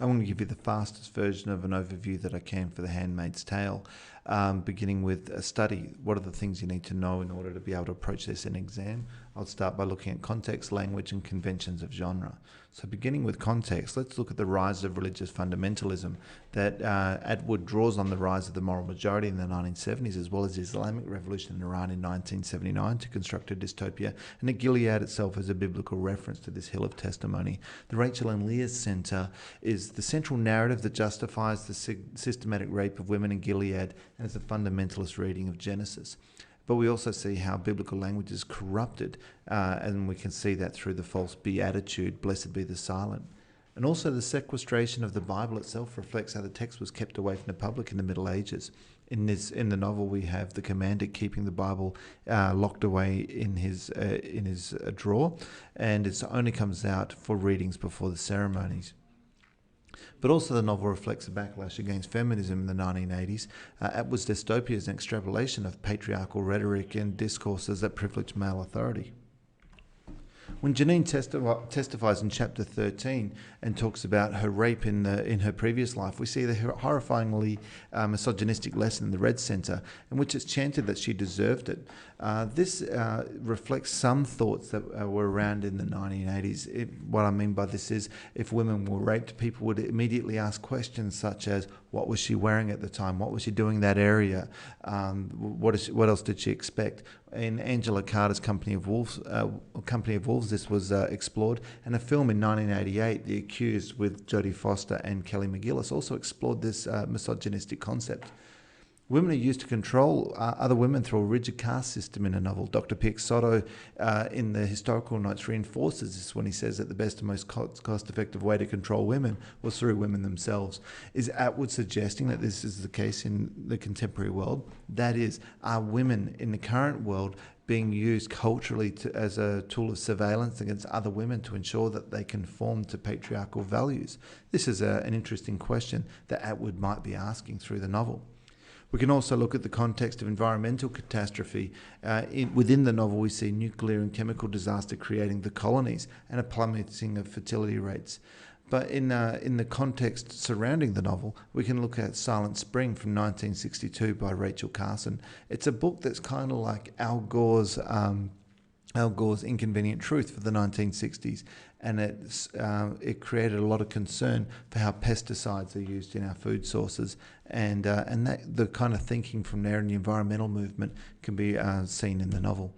I'm going to give you the fastest version of an overview that I can for The Handmaid's Tale, beginning with a study. What are the things you need to know in order to be able to approach this in exam? I'll start by looking at context, language, and conventions of genre. So beginning with context, let's look at the rise of religious fundamentalism that Atwood draws on the rise of the moral majority in the 1970s, as well as the Islamic Revolution in Iran in 1979 to construct a dystopia, and that Gilead itself is a biblical reference to this hill of testimony. The Rachel and Leah Center is the central narrative that justifies the systematic rape of women in Gilead and is a fundamentalist reading of Genesis. But we also see how biblical language is corrupted, and we can see that through the false beatitude, blessed be the silent. And also the sequestration of the Bible itself reflects how the text was kept away from the public in the Middle Ages. In the novel, we have the commander keeping the Bible locked away in his drawer, and it only comes out for readings before the ceremonies. But also the novel reflects a backlash against feminism in the 1980s. Atwood's dystopia is an extrapolation of patriarchal rhetoric and discourses that privilege male authority. When Janine testifies in chapter 13 and talks about her rape in her previous life, we see the horrifyingly misogynistic lesson in the Red Center, in which it's chanted that she deserved it. This reflects some thoughts that were around in the 1980s. What I mean by this is, if women were raped, people would immediately ask questions such as, what was she wearing at the time? What was she doing in that area? What else did she expect? In Angela Carter's Company of Wolves, this was explored, and a film in 1988, The Accused, with Jodie Foster and Kelly McGillis, also explored this misogynistic concept. Women are used to control other women through a rigid caste system in a novel. Dr. Pixotto in the historical notes reinforces this when he says that the best and most cost-effective way to control women was through women themselves. Is Atwood suggesting that this is the case in the contemporary world? That is, are women in the current world being used culturally as a tool of surveillance against other women to ensure that they conform to patriarchal values? This is an interesting question that Atwood might be asking through the novel. We can also look at the context of environmental catastrophe. Within the novel, we see nuclear and chemical disaster creating the colonies and a plummeting of fertility rates. But in the context surrounding the novel, we can look at Silent Spring from 1962 by Rachel Carson. It's a book that's kind of like Al Gore's Inconvenient Truth for the 1960s, and it created a lot of concern for how pesticides are used in our food sources, and that the kind of thinking from there in the environmental movement can be seen in the novel.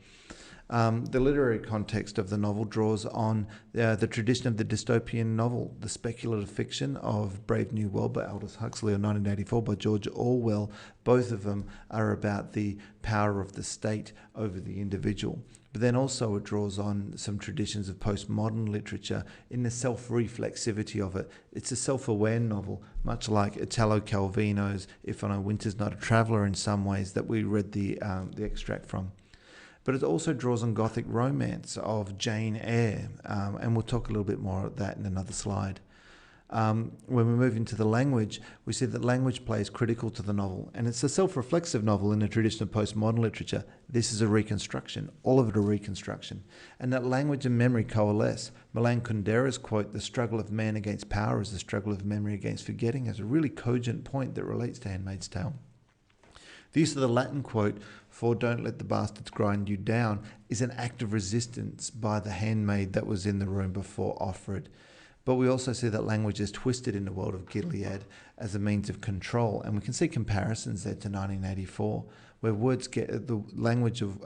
The literary context of the novel draws on the tradition of the dystopian novel, the speculative fiction of Brave New World by Aldous Huxley, or 1984 by George Orwell. Both of them are about the power of the state over the individual. But then also it draws on some traditions of postmodern literature in the self-reflexivity of it. It's a self-aware novel, much like Italo Calvino's If on a Winter's Night a Traveller in some ways that we read the extract from. But it also draws on Gothic Romance of Jane Eyre, and we'll talk a little bit more about that in another slide. When we move into the language, we see that language plays critical to the novel, and it's a self-reflexive novel in the tradition of postmodern literature. This is a reconstruction, all of it a reconstruction, and that language and memory coalesce. Milan Kundera's quote, "The struggle of man against power is the struggle of memory against forgetting," is a really cogent point that relates to Handmaid's Tale. The use of the Latin quote, "for don't let the bastards grind you down," is an act of resistance by the handmaid that was in the room before Offred. But we also see that language is twisted in the world of Gilead as a means of control, and we can see comparisons there to 1984, where words get the language of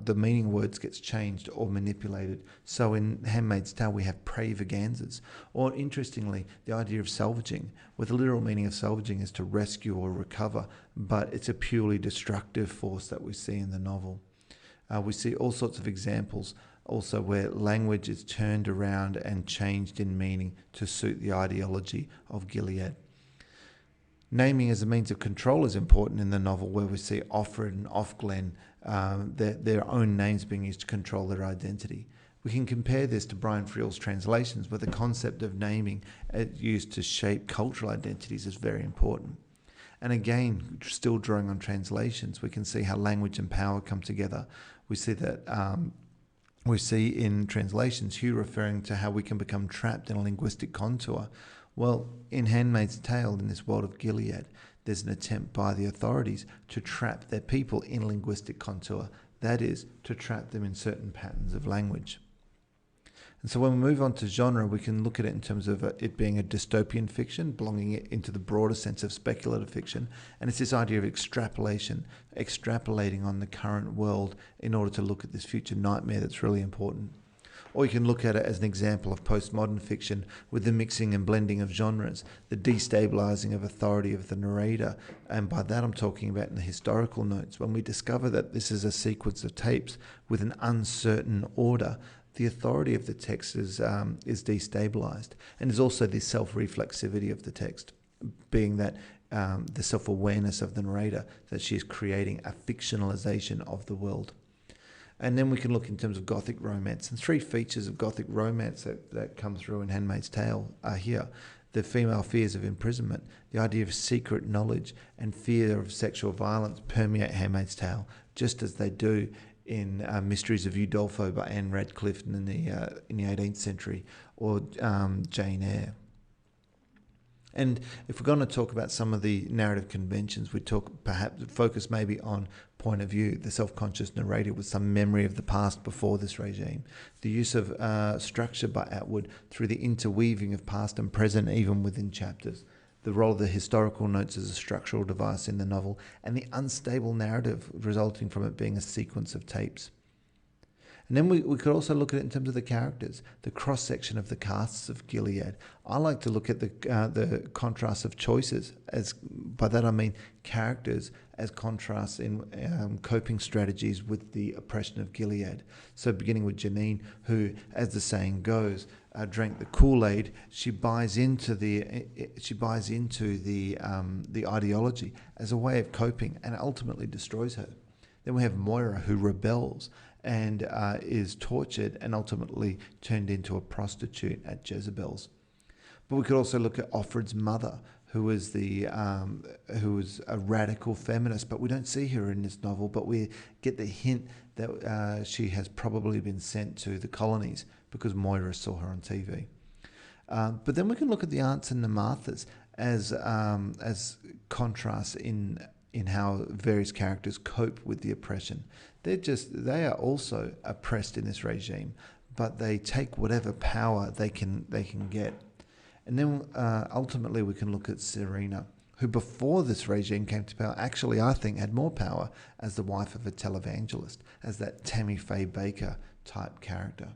the meaning of words gets changed or manipulated. So in Handmaid's Tale we have prayvaganzas, or interestingly, the idea of salvaging, where the literal meaning of salvaging is to rescue or recover, but it's a purely destructive force that we see in the novel. We see all sorts of examples also where language is turned around and changed in meaning to suit the ideology of Gilead. Naming as a means of control is important in the novel, where we see Offred and Offglen, their own names being used to control their identity. We can compare this to Brian Friel's translations, where the concept of naming used to shape cultural identities is very important. And again, still drawing on translations, we can see how language and power come together. We see that we see in translations Hugh referring to how we can become trapped in a linguistic contour, Well, in Handmaid's Tale, in this world of Gilead, there's an attempt by the authorities to trap their people in linguistic contour. That is, to trap them in certain patterns of language. And so when we move on to genre, we can look at it in terms of it being a dystopian fiction, belonging it into the broader sense of speculative fiction. And it's this idea of extrapolation, extrapolating on the current world in order to look at this future nightmare that's really important. Or you can look at it as an example of postmodern fiction with the mixing and blending of genres, the destabilizing of authority of the narrator. And by that I'm talking about in the historical notes. When we discover that this is a sequence of tapes with an uncertain order, the authority of the text is destabilized. And there's also the self-reflexivity of the text, being that the self-awareness of the narrator, that she is creating a fictionalization of the world. And then we can look in terms of Gothic romance. And three features of Gothic romance that come through in Handmaid's Tale are here. The female fears of imprisonment, the idea of secret knowledge and fear of sexual violence permeate Handmaid's Tale, just as they do in Mysteries of Udolpho by Anne Radcliffe in the 18th century, or Jane Eyre. And if we're going to talk about some of the narrative conventions, we talk perhaps focus maybe on point of view, the self-conscious narrator with some memory of the past before this regime, the use of structure by Atwood through the interweaving of past and present even within chapters, the role of the historical notes as a structural device in the novel, and the unstable narrative resulting from it being a sequence of tapes. And then we could also look at it in terms of the characters, the cross-section of the casts of Gilead. I like to look at the contrast of choices, as by that I mean characters as contrasts in coping strategies with the oppression of Gilead. So beginning with Janine, who, as the saying goes, drank the Kool-Aid. She buys into the ideology as a way of coping, and ultimately destroys her. Then we have Moira, who rebels and is tortured and ultimately turned into a prostitute at Jezebel's. But we could also look at Offred's mother, who was a radical feminist, but we don't see her in this novel, but we get the hint that she has probably been sent to the colonies because Moira saw her on TV. But then we can look at the aunts and the Marthas as contrasts in how various characters cope with the oppression. They are also oppressed in this regime, but they take whatever power they can get. And then ultimately we can look at Serena, who before this regime came to power, actually I think had more power as the wife of a televangelist, as that Tammy Faye Baker type character.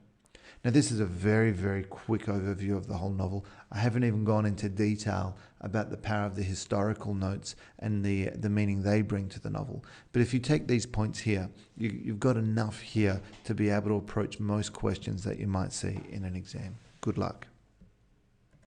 Now this is a very, very quick overview of the whole novel. I haven't even gone into detail about the power of the historical notes and the meaning they bring to the novel. But if you take these points here, you've got enough here to be able to approach most questions that you might see in an exam. Good luck.